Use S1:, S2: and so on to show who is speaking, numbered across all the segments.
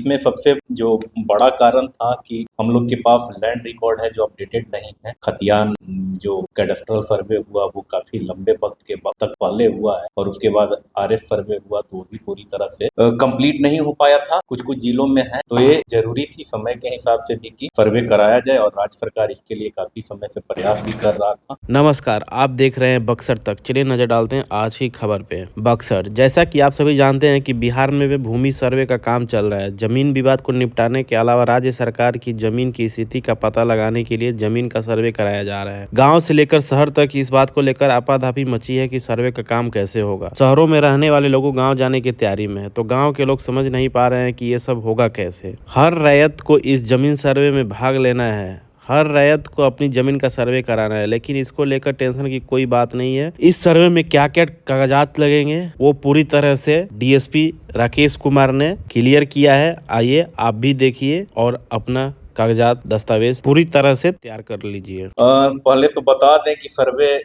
S1: इसमें सबसे जो बड़ा कारण था कि हम लोग के पास लैंड रिकॉर्ड है जो अपडेटेड नहीं है। खतियान जो कैडस्ट्रल सर्वे हुआ वो काफी लंबे वक्त के वक्त तक पहले हुआ है और उसके बाद आरएफ सर्वे हुआ तो वो भी पूरी तरह से कंप्लीट नहीं हो पाया था। कुछ कुछ जिलों में है तो ये जरूरी थी समय के हिसाब से भी कि सर्वे कराया जाए और राज्य सरकार इसके लिए काफी समय से प्रयास भी कर रहा था।
S2: नमस्कार, आप देख रहे हैं बक्सर तक। चलिए नजर डालते हैं आज की खबर पे। बक्सर, जैसा कि आप सभी जानते हैं कि बिहार में भी भूमि सर्वे का काम चल रहा है। जमीन विवाद को निपटाने के अलावा राज्य सरकार की जमीन की स्थिति का पता लगाने के लिए जमीन का सर्वे कराया जा रहा है। गाँव से लेकर शहर तक इस बात को लेकर आपाधापी मची है कि सर्वे का काम कैसे होगा। शहरों में रहने वाले लोगों गाँव जाने की तैयारी में है तो गाँव के लोग समझ नहीं पा रहे हैं कि ये सब होगा कैसे। हर रैयत को इस जमीन सर्वे में भाग लेना है, हर रैयत को अपनी जमीन का सर्वे कराना है, लेकिन इसको लेकर टेंशन की कोई बात नहीं है। इस सर्वे में क्या क्या कागजात लगेंगे वो पूरी तरह से डीएसपी राकेश कुमार ने क्लियर किया है। आइए आप भी देखिए और अपना कागजात दस्तावेज पूरी तरह से तैयार कर लीजिए।
S1: पहले तो बता दें कि सर्वे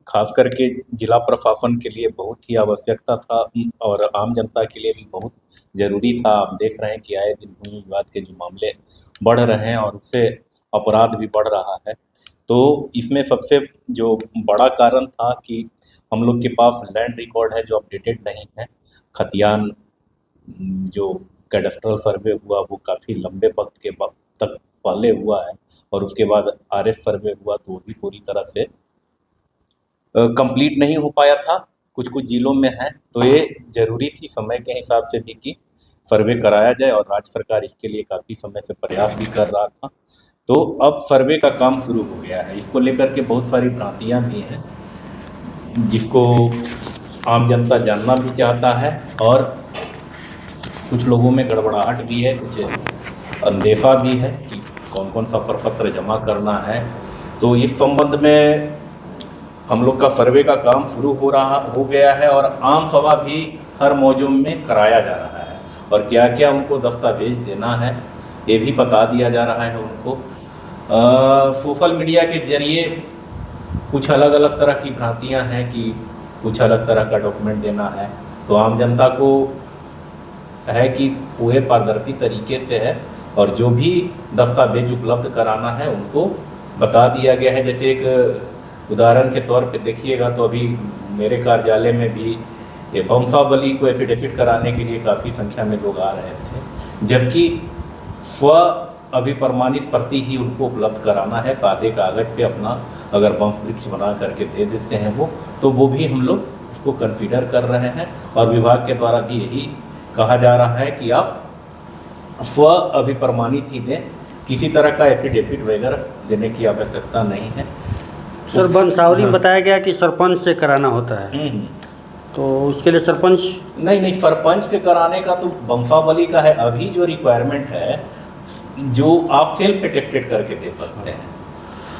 S1: खास करके जिला प्रशासन के लिए बहुत ही आवश्यकता था और आम जनता के लिए भी बहुत जरूरी था। आप देख रहे हैं कि आए दिन भूमि विवाद के जो मामले बढ़ रहे हैं और उससे अपराध भी बढ़ रहा है। तो इसमें सबसे जो बड़ा कारण था कि हम लोग के पास लैंड रिकॉर्ड है जो अपडेटेड नहीं है। खतियान जो कैडस्ट्रल सर्वे हुआ वो काफ़ी लंबे वक्त के वक्त तक पहले हुआ है और उसके बाद आरएफ सर्वे हुआ तो वो भी पूरी तरह से कंप्लीट नहीं हो पाया था। कुछ कुछ जिलों में है तो ये जरूरी थी समय के हिसाब से भी कि सर्वे कराया जाए और राज्य सरकार इसके लिए काफ़ी समय से प्रयास भी कर रहा था। तो अब सर्वे का काम शुरू हो गया है। इसको लेकर के बहुत सारी भ्रांतियाँ भी हैं जिसको आम जनता जानना भी चाहता है और कुछ लोगों में गड़बड़ाहट भी है, कुछ अंदेशा भी है कि कौन कौन सा प्रपत्र जमा करना है। तो इस संबंध में हम लोग का सर्वे का काम शुरू हो गया है और आम सभा भी हर मौजूद में कराया जा रहा है और क्या क्या उनको दस्तावेज देना है ये भी बता दिया जा रहा है उनको। सोशल मीडिया के जरिए कुछ अलग अलग तरह की भ्रांतियां हैं कि कुछ अलग तरह का डॉक्यूमेंट देना है, तो आम जनता को है कि पूरे पारदर्शी तरीके से है और जो भी दस्तावेज उपलब्ध कराना है उनको बता दिया गया है। जैसे एक उदाहरण के तौर पे देखिएगा तो अभी मेरे कार्यालय में भी वंशावली को एफिडेविट कराने के लिए काफ़ी संख्या में लोग आ रहे थे, जबकि स्व अभिप्रमाणित प्रति ही उनको उपलब्ध कराना है। सादे कागज़ पे अपना अगर वंश वृक्ष बना करके दे देते हैं वो, तो वो भी हम लोग उसको कंसीडर कर रहे हैं और विभाग के द्वारा भी यही कहा जा रहा है कि आप स्व अभिप्रमाणित ही दें, किसी तरह का एफिडेविट वगैरह देने की आवश्यकता नहीं है।
S3: सर वंशावली में बताया गया कि सरपंच से कराना होता है, तो उसके लिए सरपंच
S1: नहीं, सरपंच से कराने का तो वंशावली का है। अभी जो रिक्वायरमेंट है जो आप सेल्फ अटेस्टेड करके दे सकते हैं,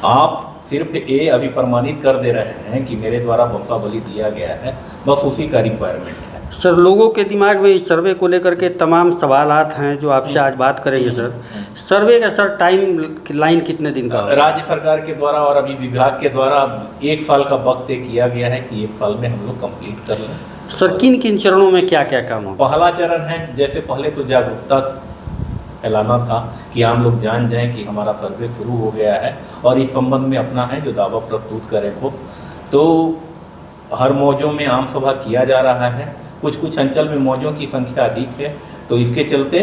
S1: आप सिर्फ ये अभिप्रमाणित कर दे रहे हैं कि मेरे द्वारा वंशावली दिया गया है, बस उसी का रिक्वायरमेंट है।
S3: सर लोगों के दिमाग में इस सर्वे को लेकर के तमाम सवालात हैं जो आपसे आज बात करेंगे। सर सर्वे का सर टाइम लाइन कितने दिन का?
S1: राज्य सरकार के द्वारा और अभी विभाग के द्वारा 1 साल का वक्त तय किया गया है कि 1 साल में हम लोग कंप्लीट कर लें।
S3: सर किन किन चरणों में क्या क्या काम होगा?
S1: पहला चरण है, जैसे पहले तो जागरूकता फैलाना था कि आम लोग जान जाएं कि हमारा सर्वे शुरू हो गया है और इस संबंध में अपना है जो दावा प्रस्तुत करें वो। तो हर मौजों में आम सभा किया जा रहा है। कुछ कुछ अंचल में मौजों की संख्या अधिक है तो इसके चलते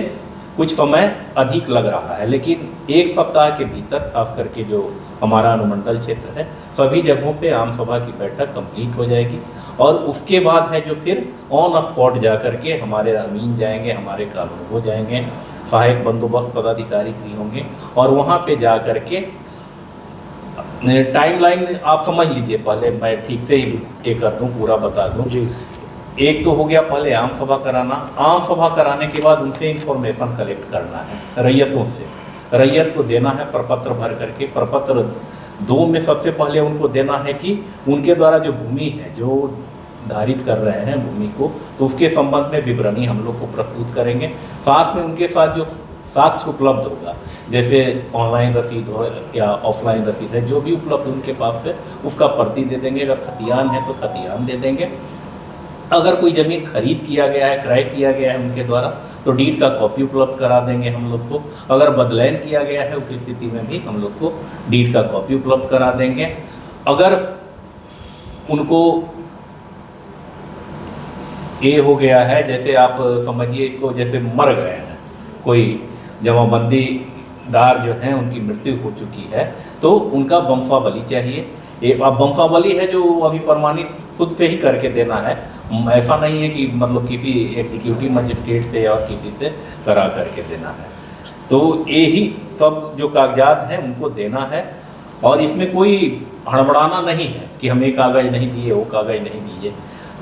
S1: कुछ समय अधिक लग रहा है, लेकिन 1 सप्ताह के भीतर खास करके जो हमारा अनुमंडल क्षेत्र है सभी जगहों पे आम सभा की बैठक कंप्लीट हो जाएगी और उसके बाद है जो फिर ऑन स्पॉट जा कर के हमारे अमीन जाएंगे, हमारे कानून हो जाएंगे, सहायक बंदोबस्त पदाधिकारी भी होंगे और वहाँ पे जा कर के टाइमलाइन आप समझ लीजिए। पहले मैं ठीक से ही ये कर दूँ, पूरा बता दूँ जी। एक तो हो गया पहले आम सभा कराना, आम सभा कराने के बाद उनसे इंफॉर्मेशन कलेक्ट करना है रैयतों से, रैयत को देना है प्रपत्र भर करके। प्रपत्र 2 में सबसे पहले उनको देना है कि उनके द्वारा जो भूमि है जो धारित कर रहे हैं भूमि को, तो उसके संबंध में विवरणी हम लोग को प्रस्तुत करेंगे। साथ में उनके साथ जो साक्ष्य उपलब्ध होगा, जैसे ऑनलाइन रसीद हो या ऑफलाइन रसीद है, जो भी उपलब्ध उनके पास है उसका प्रति दे देंगे। अगर खतियान है तो खतियान दे देंगे, अगर कोई ज़मीन खरीद किया गया है, क्रय किया गया है उनके द्वारा, तो डीड का कॉपी उपलब्ध करा देंगे हम लोग को। अगर बदलैन किया गया है उस स्थिति में भी हम लोग को डीड का कॉपी उपलब्ध करा देंगे। अगर उनको ये हो गया है, जैसे आप समझिए इसको, जैसे मर गए हैं, कोई जमाबंदीदार जो हैं उनकी मृत्यु हो चुकी है, तो उनका वंशावली चाहिए। ये अब वंशावली है जो अभी प्रमाणित खुद से ही करके देना है, ऐसा नहीं है कि मतलब किसी एग्जीक्यूटिव मजिस्ट्रेट से या किसी से करा करके देना है। तो यही सब जो कागजात हैं उनको देना है, और इसमें कोई हड़बड़ाना नहीं है कि हम ये कागज़ नहीं दिए, वो कागज़ नहीं दिए।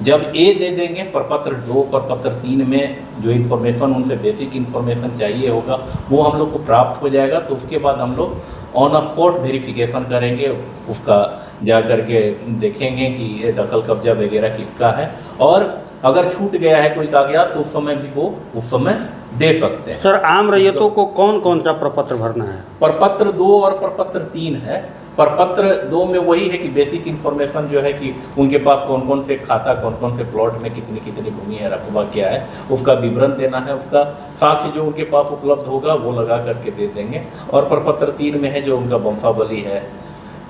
S1: जब ये दे देंगे प्रपत्र 2, प्रपत्र 3 में जो इन्फॉर्मेशन उनसे बेसिक इन्फॉर्मेशन चाहिए होगा वो हम लोग को प्राप्त हो जाएगा। तो उसके बाद हम लोग ऑन स्पॉट वेरिफिकेशन करेंगे, उसका जा कर के देखेंगे कि ये दखल कब्जा वगैरह किसका है, और अगर छूट गया है कोई कागजात तो उस समय भी वो उस समय दे सकते हैं।
S3: सर, आम रैयतों को कौन कौन सा प्रपत्र भरना है?
S1: प्रपत्र 2 और प्रपत्र 3 है। प्रपत्र 2 में वही है कि बेसिक इन्फॉर्मेशन जो है कि उनके पास कौन कौन से खाता, कौन कौन से प्लॉट में कितनी कितनी भूमि है, रकबा क्या है, उसका विवरण देना है। उसका साक्ष्य जो उनके पास उपलब्ध होगा वो लगा करके दे देंगे। और प्रपत्र 3 में है जो उनका वंशावली है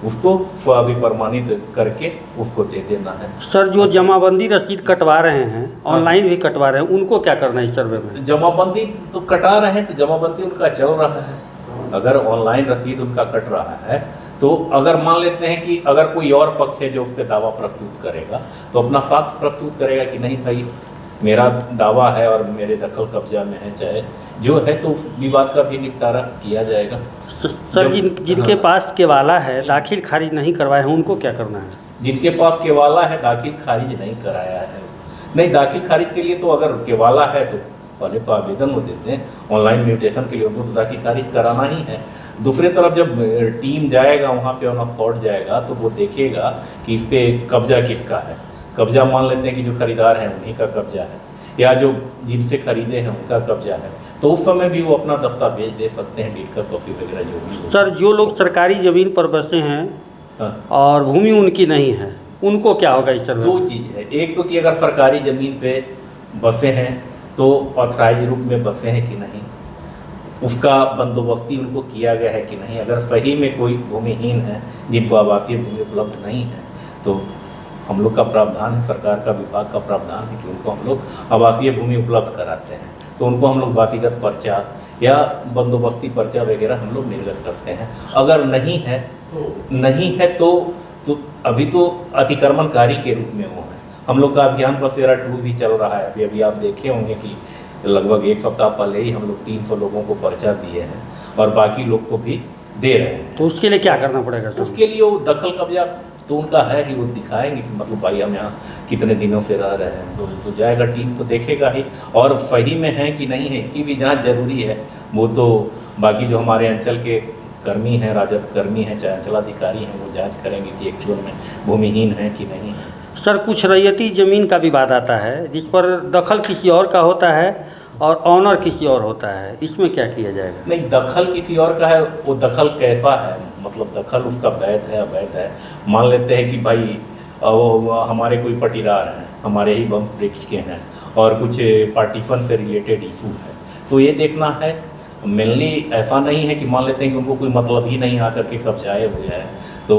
S1: उसको भी प्रमाणित करके उसको दे देना है।
S3: सर, जो जमाबंदी रसीद कटवा रहे हैं, ऑनलाइन भी कटवा रहे हैं, उनको क्या करना है इस सर्वे में?
S1: जमाबंदी तो कटा रहे हैं तो जमाबंदी उनका चल रहा है। अगर ऑनलाइन रसीद उनका कट रहा है तो अगर मान लेते हैं कि अगर कोई और पक्ष है जो उस पर दावा प्रस्तुत करेगा तो अपना साक्ष्य प्रस्तुत करेगा कि नहीं भाई मेरा दावा है और मेरे दखल कब्जा में है, चाहे जो है, तो उस विवाद का भी निपटारा किया जाएगा।
S3: सर, जिनके पास केवाला है, दाखिल खारिज नहीं करवाए हैं, उनको क्या करना है?
S1: जिनके पास केवाला है, दाखिल खारिज नहीं कराया है, नहीं, दाखिल खारिज के लिए तो अगर केवाला है तो पहले तो आवेदन वो देते हैं ऑनलाइन म्यूटेशन के लिए, उनको तो दाखिल खारिज कराना ही है। दूसरी तरफ जब टीम जाएगा वहाँ पे ऑन स्पॉट जाएगा तो वो देखेगा कि इस पर कब्जा किसका है। कब्जा मान लेते हैं कि जो खरीदार हैं उन्हीं का कब्जा है, या जो जिनसे खरीदे हैं उनका कब्जा है, तो उस समय भी वो अपना दस्तावेज दे सकते हैं, डीड का कॉपी वगैरह जो भी।
S3: सर, जो लोग सरकारी ज़मीन पर बसे हैं
S1: हाँ,
S3: और भूमि उनकी नहीं है, उनको क्या होगा इस सर्वे में?
S1: 2 चीज़ है। एक तो कि अगर सरकारी ज़मीन पे बसे हैं तो ऑथराइज रूप में बसे हैं कि नहीं, उसका बंदोबस्ती उनको किया गया है कि नहीं। अगर सही में कोई भूमिहीन है जिनको आवासीय भूमि उपलब्ध नहीं है तो हम लोग का प्रावधान है, सरकार का विभाग का प्रावधान है कि उनको हम लोग आवासीय भूमि उपलब्ध कराते हैं। तो उनको हम लोग वासीगत पर्चा या बंदोबस्ती पर्चा वगैरह हम लोग निर्गत करते हैं। अगर नहीं है तो अभी तो अतिक्रमणकारी के रूप में वो है। हम लोग का अभियान बसेरा 2 भी चल रहा है। अभी आप देखे होंगे कि लगभग 1 सप्ताह पहले ही हम लोग 300 लोगों को पर्चा दिए हैं और बाकी लोग को भी दे रहे हैं।
S3: तो उसके लिए क्या करना पड़ेगा सर?
S1: उसके लिए वो दखल कब्जा तो उनका है ही, वो दिखाएंगे कि मतलब भाई हम यहाँ कितने दिनों से रह रहे हैं, तो जाएगा, टीम तो देखेगा ही, और सही में है कि नहीं है इसकी भी जांच जरूरी है। वो तो बाकी जो हमारे अंचल के कर्मी हैं, राजस्व कर्मी हैं, चाहे अंचलाधिकारी हैं, वो जांच करेंगे कि एक्चुअल में भूमिहीन है कि नहीं है।
S3: सर, कुछ रैयती ज़मीन का विवाद आता है जिस पर दखल किसी और का होता है और ऑनर किसी और होता है, इसमें क्या किया जाएगा?
S1: नहीं, दखल किसी और का है, वो दखल कैसा है, मतलब दखल उसका वैध है अवैध है। मान लेते हैं कि भाई वो हमारे कोई पटीदार हैं, हमारे ही बम वृक्ष के हैं और कुछ पार्टीशन से रिलेटेड इशू है, तो ये देखना है। मेनली ऐसा नहीं है कि मान लेते हैं कि उनको कोई मतलब ही नहीं आकर के कब्जाए हुए हैं, तो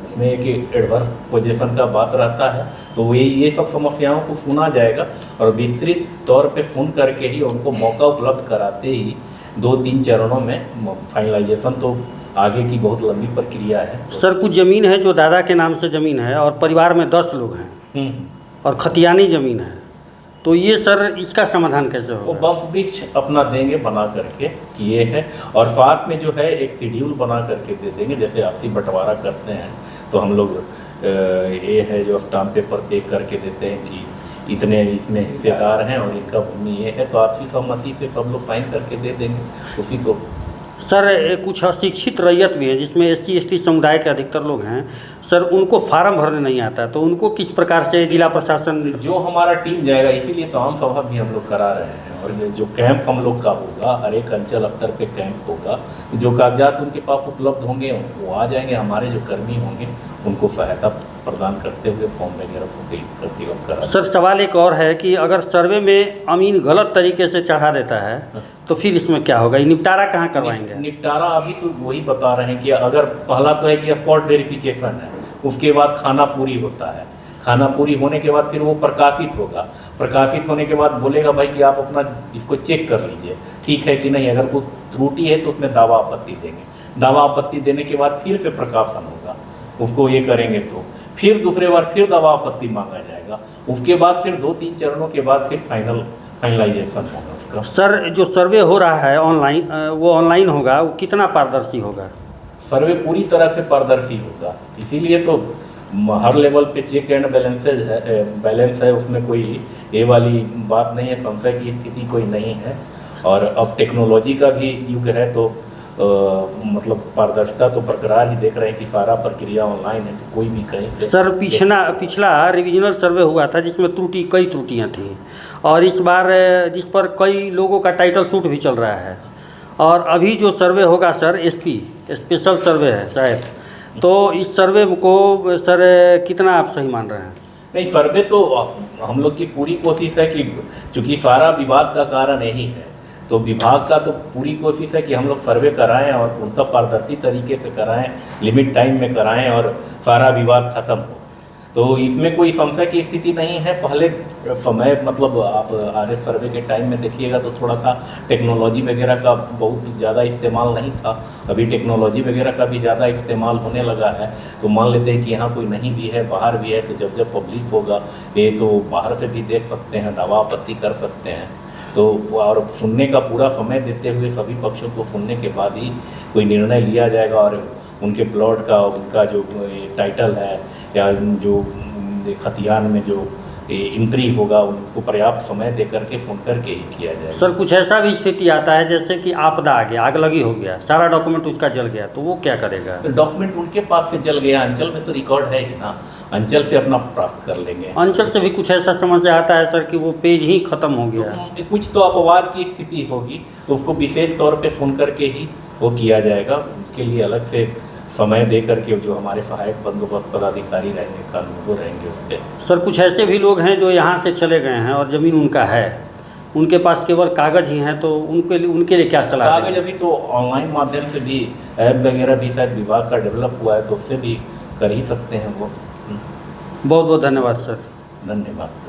S1: उसमें एक एडवर्स पोजीशन का बात रहता है। तो ये सब समस्याओं को सुना जाएगा और विस्तृत तौर पे सुन करके ही उनको मौका उपलब्ध कराते ही 2-3 चरणों में फाइनलाइजेशन, तो आगे की बहुत लंबी प्रक्रिया है।
S3: सर, कुछ ज़मीन है जो दादा के नाम से ज़मीन है और परिवार में 10 लोग हैं और खतियानी ज़मीन है, तो ये सर इसका समाधान कैसे
S1: वो
S3: होगा?
S1: बम वृक्ष अपना देंगे बना करके कि ये है, और साथ में जो है एक शेड्यूल बना करके दे देंगे। जैसे आपसी बंटवारा करते हैं तो हम लोग ये है जो स्टाम्प पेपर पे करके देते हैं कि इतने इसमें हिस्सेदार हैं और इनका भूमि ये है, तो आपसी सहमति से सब लोग साइन करके दे देंगे उसी को।
S3: सर, कुछ अशिक्षित रैयत भी हैं जिसमें SC ST समुदाय के अधिकतर लोग हैं, सर उनको फार्म भरने नहीं आता, तो उनको किस प्रकार से जिला प्रशासन?
S1: जो हमारा टीम जाएगा, इसीलिए तो आम सभा भी हम लोग करा रहे हैं और ये जो कैंप हम लोग का होगा, हर एक अंचल स्तर पे कैंप होगा, जो कागजात उनके पास उपलब्ध होंगे वो आ जाएंगे, हमारे जो कर्मी होंगे उनको सहायता प्रदान करते हुए फॉर्म वगैरह फिल करा।
S3: सर सवाल एक और है कि अगर सर्वे में अमीन गलत तरीके से चढ़ा देता है तो फिर इसमें क्या होगा, ये निपटारा कहाँ करवाएंगे?
S1: निपटारा अभी तो वही बता रहे हैं कि अगर पहला तो है कि स्पॉट वेरिफिकेशन है, उसके बाद खाना पूरी होता है, खाना पूरी होने के बाद फिर वो प्रकाशित होगा, प्रकाशित होने के बाद बोलेगा भाई कि आप अपना इसको चेक कर लीजिए ठीक है कि नहीं, अगर कोई त्रुटि है तो उसमें दावा आपत्ति देंगे, दावा आपत्ति देने के बाद फिर से प्रकाशन होगा, उसको ये करेंगे तो फिर दूसरे बार फिर दावा आपत्ति मांगा जाएगा, उसके बाद फिर 2-3 चरणों के बाद फिर फाइनलाइजेशन होगा उसका।
S3: सर जो सर्वे हो रहा है ऑनलाइन, वो ऑनलाइन होगा, वो कितना पारदर्शी होगा?
S1: सर्वे पूरी तरह से पारदर्शी होगा, इसीलिए तो हर लेवल पे चेक एंड बैलेंस है, उसमें कोई ये वाली बात नहीं है, संशय की स्थिति कोई नहीं है। और अब टेक्नोलॉजी का भी युग है तो मतलब पारदर्शिता तो बरकरार ही देख रहे हैं कि सारा प्रक्रिया ऑनलाइन है, तो कोई भी कहीं से।
S3: सर पिछला रिविजनल सर्वे हुआ था जिसमें कई त्रुटियां थी, और इस बार जिस पर कई लोगों का टाइटल शूट भी चल रहा है, और अभी जो सर्वे होगा सर स्पेशल सर्वे है शायद, तो इस सर्वे को सर कितना आप सही मान रहे हैं?
S1: नहीं, सर्वे तो हम लोग की पूरी कोशिश है कि चूँकि सारा विवाद का कारण यही है, तो विभाग का तो पूरी कोशिश है कि हम लोग सर्वे कराएं और पूर्णतः पारदर्शी तरीके से कराएं, लिमिट टाइम में कराएं और सारा विवाद खत्म हो। तो इसमें कोई संशय की स्थिति नहीं है। पहले समय मतलब आप RS सर्वे के टाइम में देखिएगा तो थोड़ा सा टेक्नोलॉजी वगैरह का बहुत ज़्यादा इस्तेमाल नहीं था, अभी टेक्नोलॉजी वगैरह का भी ज़्यादा इस्तेमाल होने लगा है। तो मान लेते हैं कि यहाँ कोई नहीं भी है, बाहर भी है, तो जब पब्लिश होगा ये तो बाहर से भी देख सकते हैं, दावा आपत्ति कर सकते हैं। तो और सुनने का पूरा समय देते हुए सभी पक्षों को सुनने के बाद ही कोई निर्णय लिया जाएगा, और उनके प्लॉट का उनका जो टाइटल है या जो खतियान में जो एंट्री होगा उनको पर्याप्त समय दे करके सुन करके ही किया जाएगा।
S3: सर कुछ ऐसा भी स्थिति आता है जैसे कि आपदा आ गया, आग लगी हो गया, सारा डॉक्यूमेंट उसका जल गया, तो वो क्या करेगा?
S1: तो डॉक्यूमेंट उनके पास से जल गया, अंचल में तो रिकॉर्ड है ही ना, अंचल से अपना प्राप्त कर लेंगे।
S3: अंचल से भी कुछ ऐसा समस्या आता है सर कि वो पेज ही खत्म हो गया?
S1: तो कुछ तो अपवाद की स्थिति होगी तो उसको विशेष तौर पे सुन करके ही वो किया जाएगा, उसके लिए अलग से समय दे करके जो हमारे सहायक बंदोबस्त पदाधिकारी रहेंगे, कानून वो रहेंगे उस पर।
S3: सर कुछ ऐसे भी लोग हैं जो यहाँ से चले गए हैं और ज़मीन उनका है, उनके पास केवल कागज़ ही हैं, तो उनके लिए क्या सलाह
S1: कागज़ अभी तो ऑनलाइन माध्यम से भी ऐप वगैरह भी शायद विभाग का डेवलप हुआ है, तो उससे भी कर ही सकते हैं वो।
S3: बहुत बहुत धन्यवाद सर।
S1: धन्यवाद।